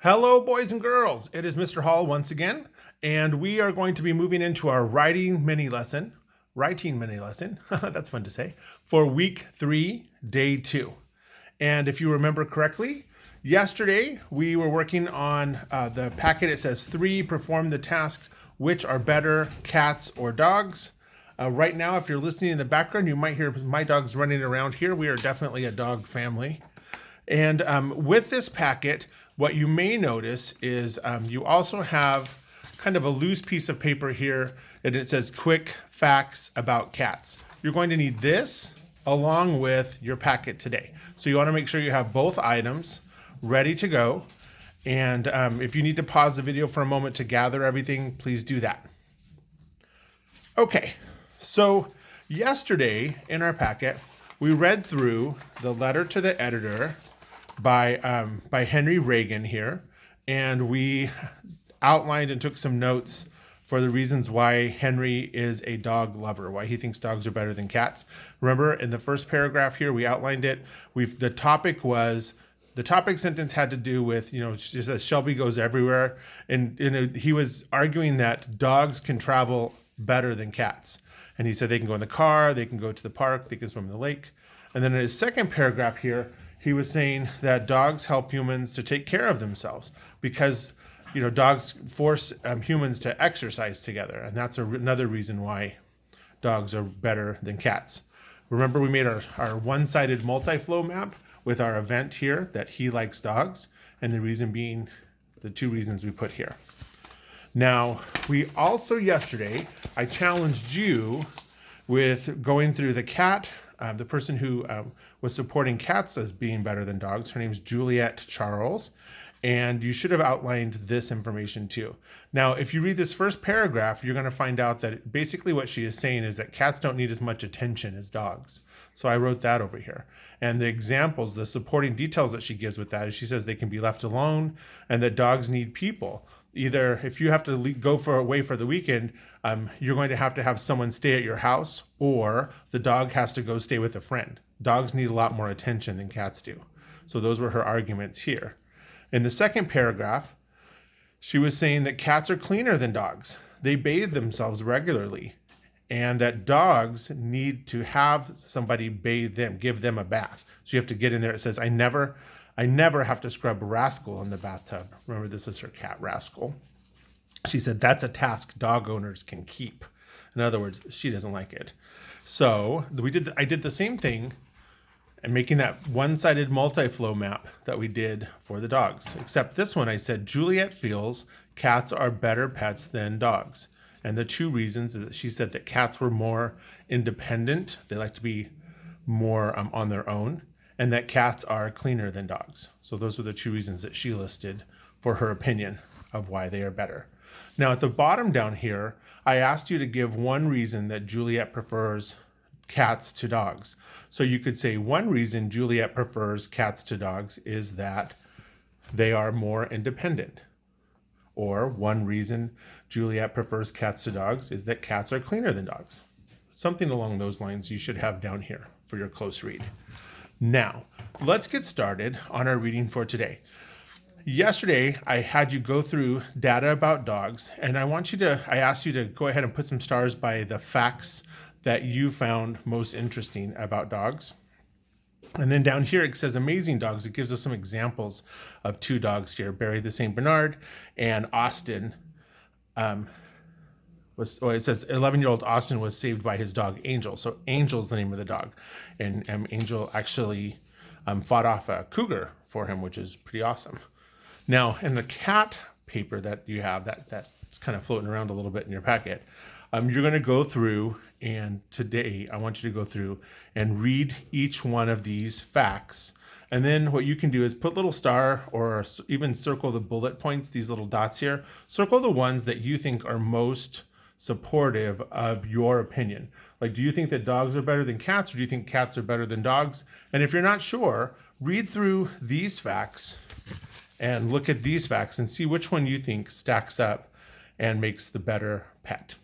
Hello, boys and girls. It is Mr. Hall once again, and we are going to be moving into our writing mini lesson. That's fun to say, for week 3, day 2. And if you remember correctly, yesterday we were working on the packet. It says 3, perform the task, which are better, cats or dogs. Right now, if you're listening in the background, you might hear my dogs running around here. We are definitely a dog family. And with this packet, what you may notice is you also have kind of a loose piece of paper here, and it says quick facts about cats. You're going to need this along with your packet today. So you want to make sure you have both items ready to go. And if you need to pause the video for a moment to gather everything, please do that. Okay, so yesterday in our packet, we read through the letter to the editor by Henry Reagan here, and we outlined and took some notes for the reasons why Henry is a dog lover, why he thinks dogs are better than cats. Remember, in the first paragraph here, we outlined it. The topic sentence had to do with, just as Shelby goes everywhere, and he was arguing that dogs can travel better than cats. And he said they can go in the car, they can go to the park, they can swim in the lake. And then in his second paragraph here, he was saying that dogs help humans to take care of themselves because, dogs force humans to exercise together. And that's another reason why dogs are better than cats. Remember, we made our one-sided multi-flow map with our event here that he likes dogs, and the reason being the 2 reasons we put here. Now, we also yesterday, I challenged you with going through the cat. The person who was supporting cats as being better than dogs, her name's Juliet Charles, and you should have outlined this information too. Now, if you read this first paragraph, you're going to find out that basically what she is saying is that cats don't need as much attention as dogs. So I wrote that over here. And the examples, the supporting details that she gives with that is she says they can be left alone and that dogs need people. Either if you have to go away for the weekend, you're going to have someone stay at your house, or the dog has to go stay with a friend. Dogs need a lot more attention than cats do. So those were her arguments here. In the second paragraph, she was saying that cats are cleaner than dogs. They bathe themselves regularly, and that dogs need to have somebody bathe them, give them a bath. So you have to get in there. It says, I never have to scrub Rascal in the bathtub. Remember, this is her cat, Rascal. She said that's a task dog owners can keep. In other words, she doesn't like it. So I did the same thing and making that one-sided multi-flow map that we did for the dogs. Except this one, I said, Juliet feels cats are better pets than dogs. And the 2 reasons is that she said that cats were more independent. They like to be more on their own. And that cats are cleaner than dogs. So those are the 2 reasons that she listed for her opinion of why they are better. Now at the bottom down here, I asked you to give 1 reason that Juliet prefers cats to dogs. So you could say 1 reason Juliet prefers cats to dogs is that they are more independent. Or 1 reason Juliet prefers cats to dogs is that cats are cleaner than dogs. Something along those lines you should have down here for your close read. Now, let's get started on our reading for today. Yesterday, I had you go through data about dogs, and I asked you to go ahead and put some stars by the facts that you found most interesting about dogs. And then down here, it says amazing dogs. It gives us some examples of 2 dogs here, Barry the St. Bernard and Austin. It says 11-year-old Austin was saved by his dog, Angel. So Angel's the name of the dog. And Angel actually fought off a cougar for him, which is pretty awesome. Now, in the cat paper that you have, that's kind of floating around a little bit in your packet, you're going to go through, and today I want you to go through and read each one of these facts. And then what you can do is put little star or even circle the bullet points, these little dots here. Circle the ones that you think are most supportive of your opinion. Like, do you think that dogs are better than cats, or do you think cats are better than dogs? And if you're not sure, read through these facts and look at these facts and see which one you think stacks up and makes the better pet.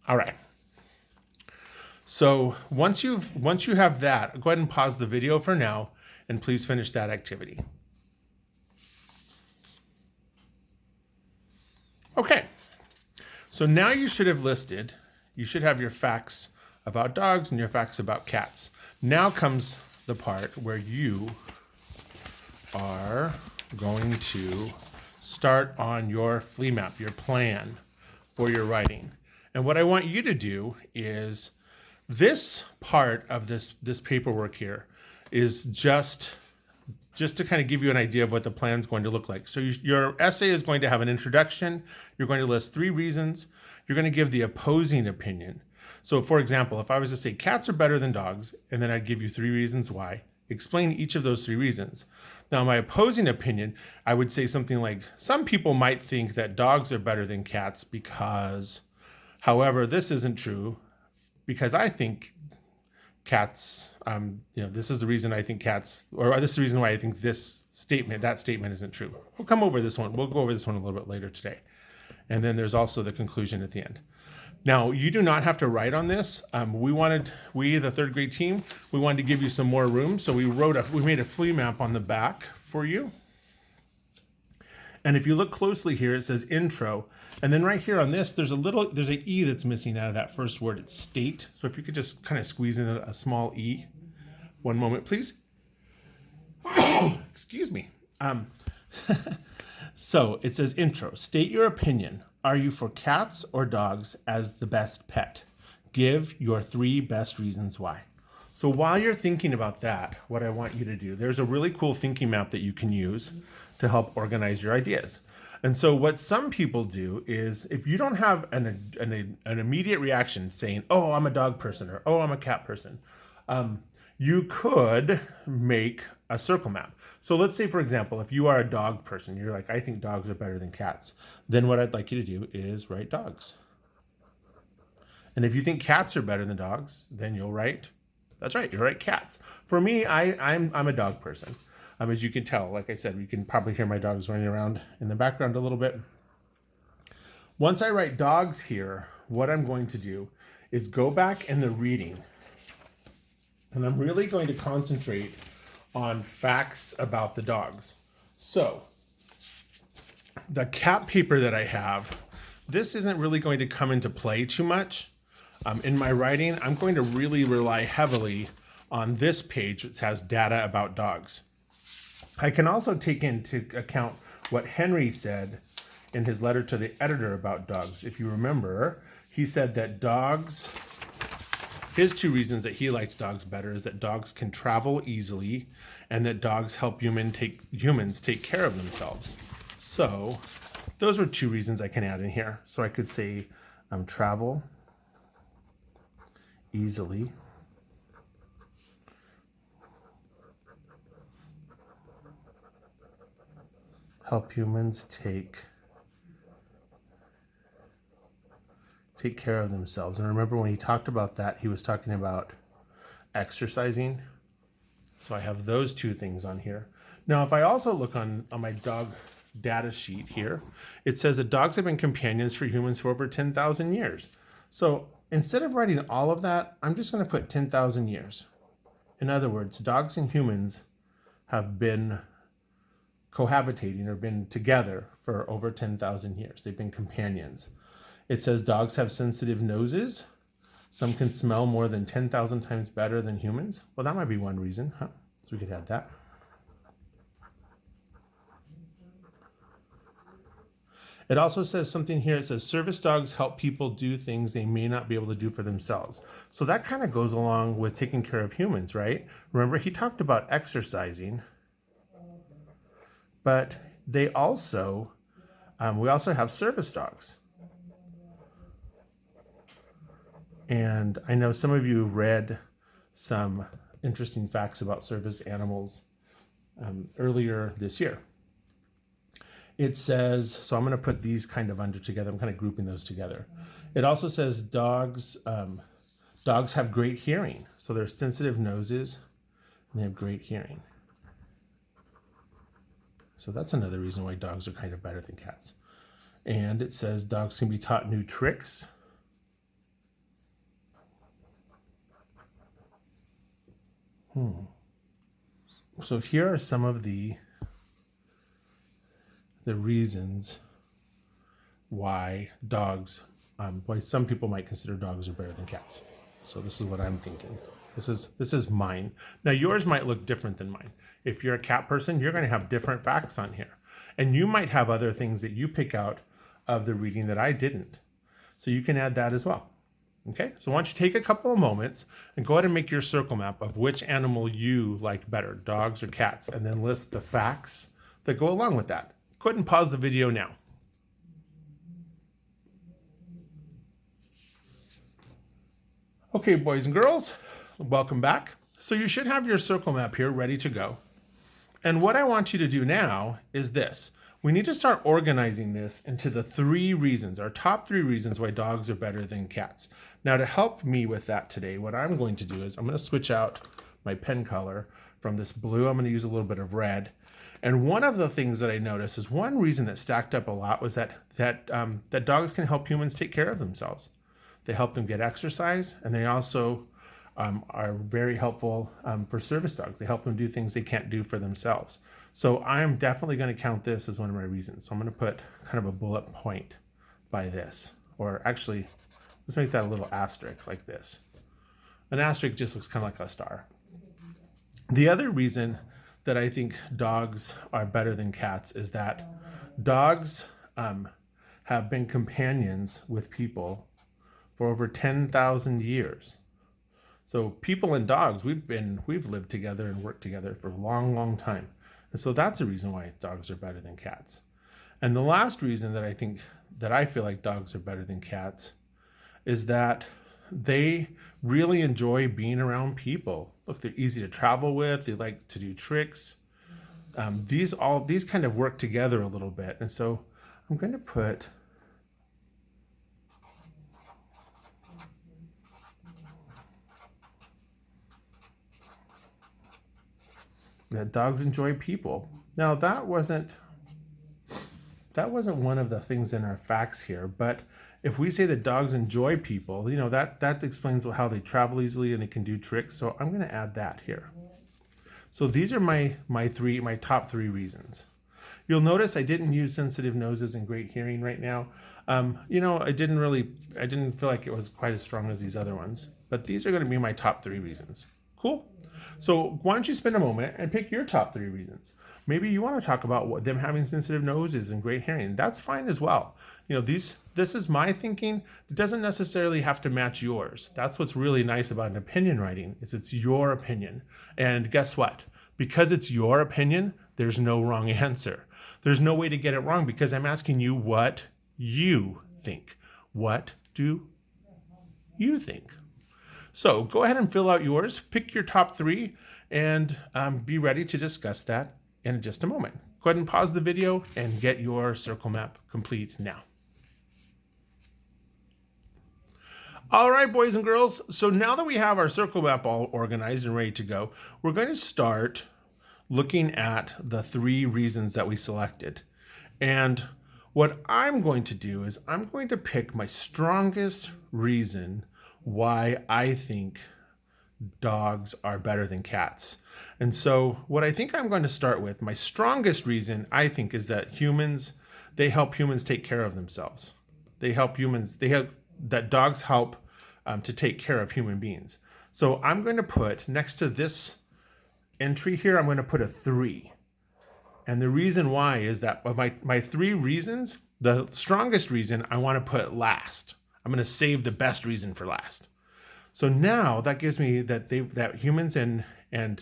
All right. So once you have that, go ahead and pause the video for now, and please finish that activity. Okay, so now you should have your facts about dogs and your facts about cats. Now comes the part where you are going to start on your flea map, your plan for your writing. And what I want you to do is this part of this paperwork here is just to kind of give you an idea of what the plan is going to look like. So your essay is going to have an introduction. You're going to list 3 reasons. You're going to give the opposing opinion. So for example, if I was to say cats are better than dogs, and then I'd give you 3 reasons why, explain each of those 3 reasons. Now, my opposing opinion, I would say something like, some people might think that dogs are better than cats because, however, this isn't true because I think cats, this is the reason I think cats, or this is the reason why I think that statement isn't true. We'll come over this one. We'll go over this one a little bit later today. And then there's also the conclusion at the end. Now, you do not have to write on this. We, the third grade team, we wanted to give you some more room. So we made a flea map on the back for you. And if you look closely here, it says intro. And then right here on this, there's an E that's missing out of that first word. It's state. So if you could just kind of squeeze in a small E. One moment, please. Excuse me. So it says intro. State your opinion. Are you for cats or dogs as the best pet? Give your 3 best reasons why. So while you're thinking about that, what I want you to do, there's a really cool thinking map that you can use to help organize your ideas. And so what some people do is, if you don't have an immediate reaction saying, oh, I'm a dog person, or oh, I'm a cat person, you could make a circle map. So let's say, for example, if you are a dog person, you're like, I think dogs are better than cats. Then what I'd like you to do is write dogs. And if you think cats are better than dogs, then you'll write, that's right, you'll write cats. For me, I'm a dog person. As you can tell, like I said, you can probably hear my dogs running around in the background a little bit. Once I write dogs here, what I'm going to do is go back in the reading. And I'm really going to concentrate on facts about the dogs. So the cat paper that I have, this isn't really going to come into play too much. In my writing, I'm going to really rely heavily on this page, which has data about dogs. I can also take into account what Henry said in his letter to the editor about dogs. If you remember, he said that dogs, his 2 reasons that he liked dogs better is that dogs can travel easily and that dogs help humans take care of themselves. So those were 2 reasons I can add in here. So I could say travel easily, help humans take care of themselves. And remember, when he talked about that, he was talking about exercising. So I have those 2 things on here. Now, if I also look on my dog data sheet here, it says that dogs have been companions for humans for over 10,000 years. So instead of writing all of that, I'm just going to put 10,000 years. In other words, dogs and humans have been cohabitating or been together for over 10,000 years. They've been companions. It says dogs have sensitive noses. Some can smell more than 10,000 times better than humans. Well, that might be one reason, huh? So we could add that. It also says something here. It says service dogs help people do things they may not be able to do for themselves. So that kind of goes along with taking care of humans, right? Remember, he talked about exercising, but we also have service dogs. And I know some of you read some interesting facts about service animals earlier this year. It says, so I'm going to put these kind of under together. I'm kind of grouping those together. It also says dogs have great hearing. So they're sensitive noses and they have great hearing. So that's another reason why dogs are kind of better than cats. And it says dogs can be taught new tricks. So here are some of the reasons why why some people might consider dogs are better than cats. So this is what I'm thinking. This is mine. Now yours might look different than mine. If you're a cat person, you're going to have different facts on here. And you might have other things that you pick out of the reading that I didn't. So you can add that as well. Okay, so why don't you take a couple of moments and go ahead and make your circle map of which animal you like better, dogs or cats, and then list the facts that go along with that. Go ahead and pause the video now. Okay, boys and girls, welcome back. So you should have your circle map here ready to go. And what I want you to do now is this. We need to start organizing this into the 3 reasons, our top 3 reasons why dogs are better than cats. Now to help me with that today, what I'm going to do is I'm going to switch out my pen color from this blue. I'm going to use a little bit of red. And one of the things that I noticed is one reason that stacked up a lot was that dogs can help humans take care of themselves. They help them get exercise, and they also are very helpful for service dogs. They help them do things they can't do for themselves. So I am definitely going to count this as one of my reasons. So I'm going to put kind of a bullet point by this. Or actually, let's make that a little asterisk like this. An asterisk just looks kind of like a star. The other reason that I think dogs are better than cats is that dogs have been companions with people for over 10,000 years. So people and dogs, we've lived together and worked together for a long, long time. And so that's a reason why dogs are better than cats. And the last reason that I feel like dogs are better than cats is that they really enjoy being around people. Look, they're easy to travel with. They like to do tricks. These kind of work together a little bit. And so I'm going to put that dogs enjoy people. Now that wasn't one of the things in our facts here, but if we say that dogs enjoy people, that explains how they travel easily and they can do tricks. So I'm going to add that here. So these are my top 3 reasons. You'll notice I didn't use sensitive noses and great hearing right now. I didn't feel like it was quite as strong as these other ones, but these are going to be my top 3 reasons. Cool. So why don't you spend a moment and pick your top 3 reasons? Maybe you want to talk about them having sensitive noses and great hearing. That's fine as well. This is my thinking. It doesn't necessarily have to match yours. That's what's really nice about an opinion writing, is it's your opinion. And guess what? Because it's your opinion, there's no wrong answer. There's no way to get it wrong because I'm asking you what you think. What do you think? So go ahead and fill out yours, pick your top 3, and be ready to discuss that in just a moment. Go ahead and pause the video and get your circle map complete now. All right, boys and girls. So now that we have our circle map all organized and ready to go, we're going to start looking at the 3 reasons that we selected. And what I'm going to do is I'm going to pick my strongest reason why I think dogs are better than cats. And so what I think I'm going to start with, my strongest reason I think is that they help humans take care of themselves. That dogs help to take care of human beings. So I'm going to put next to this entry here, I'm going to put a 3. And the reason why is that my 3 reasons, the strongest reason I want to put last. I'm going to save the best reason for last. So now that gives me that humans and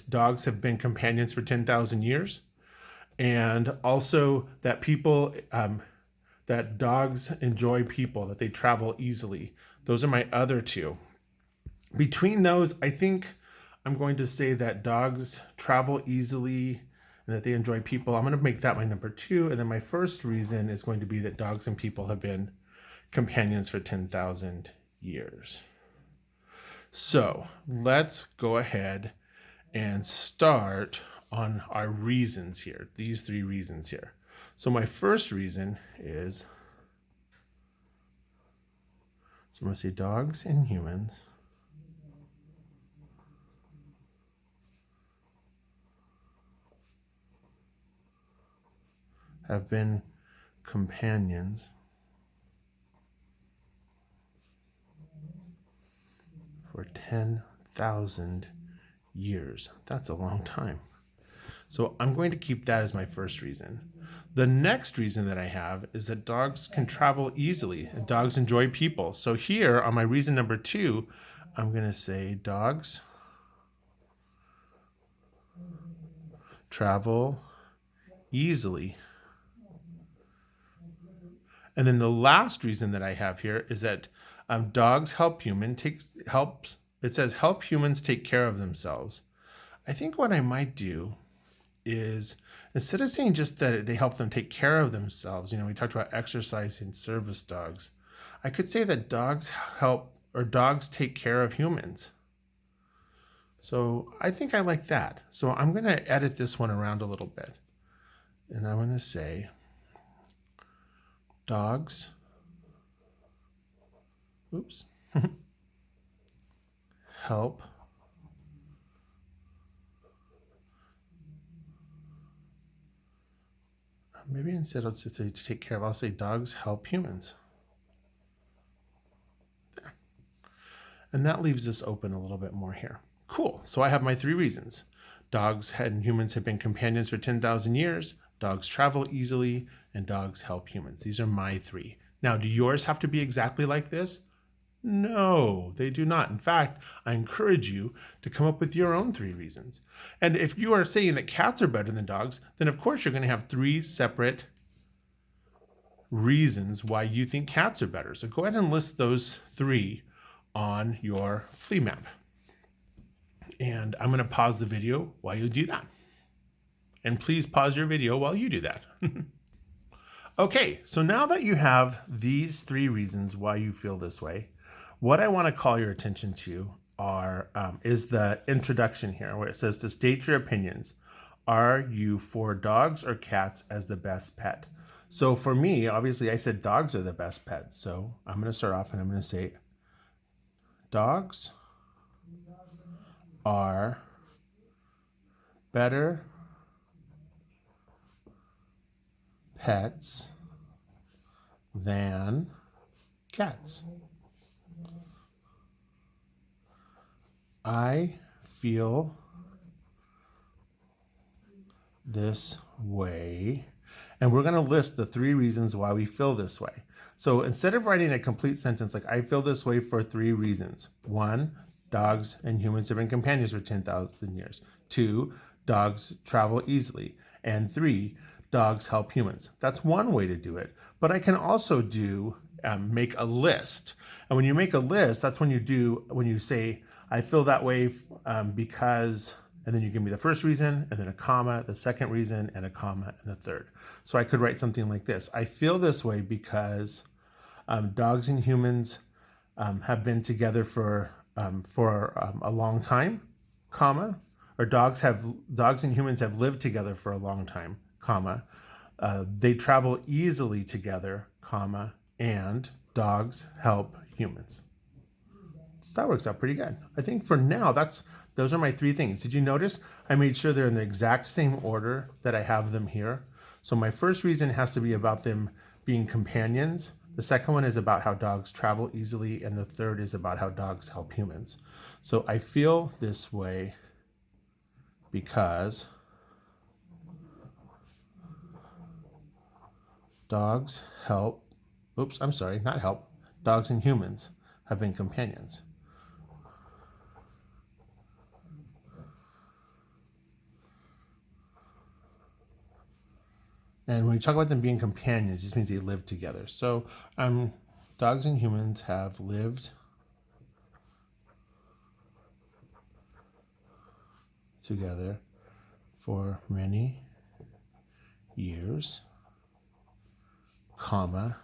dogs have been companions for 10,000 years. And also that that dogs enjoy people, that they travel easily. Those are my other 2. Between those, I think I'm going to say that dogs travel easily and that they enjoy people. I'm going to make that my number 2. And then my first reason is going to be that dogs and people have been companions for 10,000 years. So let's go ahead and start on our reasons here, these 3 reasons here. So my first reason is, so I'm going to say dogs and humans have been companions for 10,000 years. That's a long time. So I'm going to keep that as my first reason. The next reason that I have is that dogs can travel easily and dogs enjoy people. So here on my reason number 2, I'm going to say dogs travel easily. And then the last reason that I have here is that dogs help it says help humans take care of themselves. I think what I might do is, instead of saying just that they help them take care of themselves, we talked about exercising service dogs, I could say that dogs take care of humans. So I think I like that. So I'm going to edit this one around a little bit. And I'm going to say dogs, help maybe instead of to take care of, I'll say dogs help humans. There. And that leaves this open a little bit more here. Cool. So I have my 3 reasons. Dogs and humans have been companions for 10,000 years. Dogs travel easily, and dogs help humans. These are my 3. Now, do yours have to be exactly like this? No, they do not. In fact, I encourage you to come up with your own 3 reasons. And if you are saying that cats are better than dogs, then of course you're going to have 3 separate reasons why you think cats are better. So go ahead and list those 3 on your flea map. And I'm going to pause the video while you do that. And please pause your video while you do that. Okay, so now that you have these 3 reasons why you feel this way, what I want to call your attention to is the introduction here, where it says to state your opinions. Are you for dogs or cats as the best pet? So for me, obviously I said dogs are the best pets. So I'm going to start off and I'm going to say dogs are better pets than cats. I feel this way. And we're going to list the 3 reasons why we feel this way. So instead of writing a complete sentence like I feel this way for 3 reasons. 1, dogs and humans have been companions for 10,000 years. 2, dogs travel easily. And 3, dogs help humans. That's one way to do it. But I can also make a list. And when you make a list, that's when you say, I feel that way because, and then you give me the first reason, and then a comma, the second reason, and a comma, and the third. So I could write something like this. I feel this way because dogs and humans have been together for a long time, comma, or dogs and humans have lived together for a long time, comma. They travel easily together, comma, and dogs help humans. That works out pretty good. I think for now, those are my 3 things. Did you notice I made sure they're in the exact same order that I have them here? So my first reason has to be about them being companions. The second one is about how dogs travel easily. And the third is about how dogs help humans. So I feel this way because dogs and humans have been companions. And when we talk about them being companions, this means they live together. So dogs and humans have lived together for many years, comma,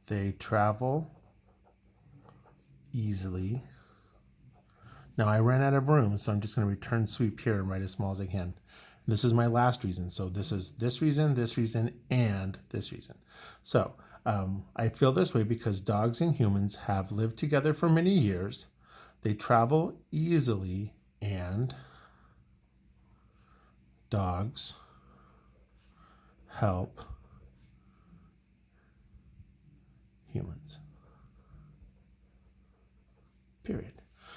they travel easily. Now I ran out of room, so I'm just going to return sweep here and write as small as I can. This is my last reason. So this is this reason, and this reason. So I feel this way because dogs and humans have lived together for many years. They travel easily, and dogs help humans.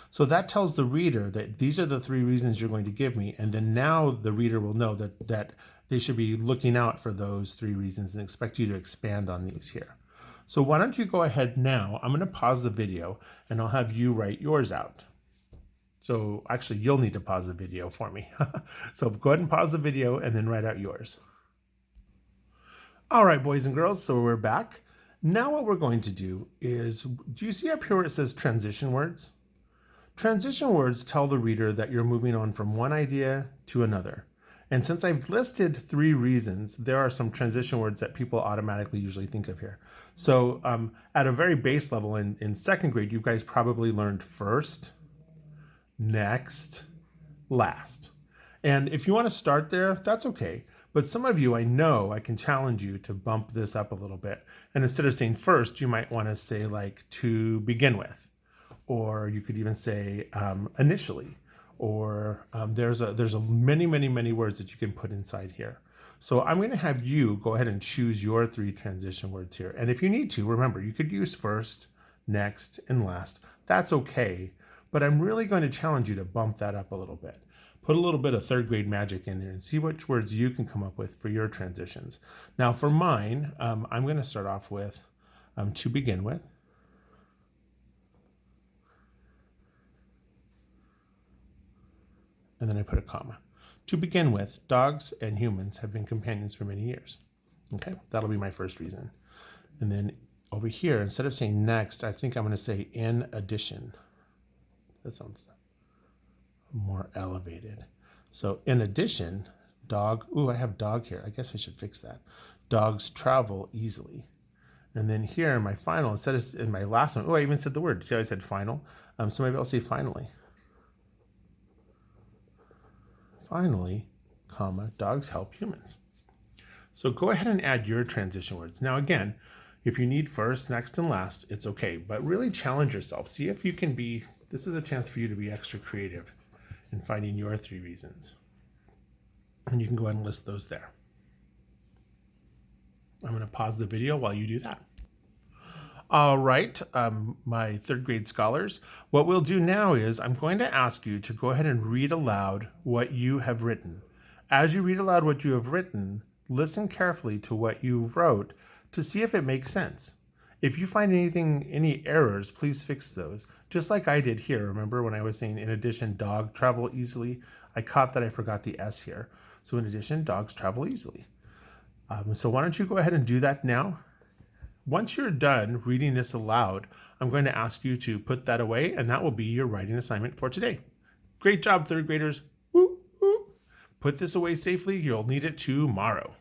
So that tells the reader that these are the 3 reasons you're going to give me. And then now the reader will know that they should be looking out for those 3 reasons and expect you to expand on these here. So why don't you go ahead now? I'm going to pause the video and I'll have you write yours out. So actually, you'll need to pause the video for me. So go ahead and pause the video and then write out yours. All right, boys and girls, so we're back. Now what we're going to do is, do you see up here where it says transition words? Transition words tell the reader that you're moving on from one idea to another. And since I've listed 3 reasons, there are some transition words that people automatically usually think of here. So at a very base level in 2nd grade, you guys probably learned first, next, last. And if you want to start there, that's okay. But some of you, I know, I can challenge you to bump this up a little bit. And instead of saying first, you might want to say like to begin with, or you could even say initially, or there's many words that you can put inside here. So I'm going to have you go ahead and choose your 3 transition words here. And if you need to, remember, you could use first, next, and last. That's okay. But I'm really going to challenge you to bump that up a little bit. Put a little bit of 3rd grade magic in there and see which words you can come up with for your transitions. Now for mine, I'm going to start off with to begin with. And then I put a comma. To begin with, dogs and humans have been companions for many years. Okay, that'll be my first reason. And then over here, instead of saying next, I think I'm going to say in addition. That sounds more elevated. So in addition, dog, I have dog here. I guess I should fix that. Dogs travel easily. And then here in my final, instead of in my last one, I even said the word. See how I said final? So maybe I'll say finally. Finally, comma, dogs help humans. So go ahead and add your transition words. Now again, if you need first, next, and last, it's okay. But really challenge yourself. See if you can be, this is a chance for you to be extra creative in finding your 3 reasons. And you can go ahead and list those there. I'm going to pause the video while you do that. All right, my 3rd grade scholars, what we'll do now is I'm going to ask you to go ahead and read aloud what you have written. As you read aloud what you have written, listen carefully to what you wrote to see if it makes sense. If you find any errors, please fix those. Just like I did here. Remember when I was saying, in addition, dog travel easily? I caught that I forgot the S here. So in addition, dogs travel easily. So why don't you go ahead and do that now? Once you're done reading this aloud, I'm going to ask you to put that away, and that will be your writing assignment for today. Great job, 3rd graders. Woo, woo. Put this away safely. You'll need it tomorrow.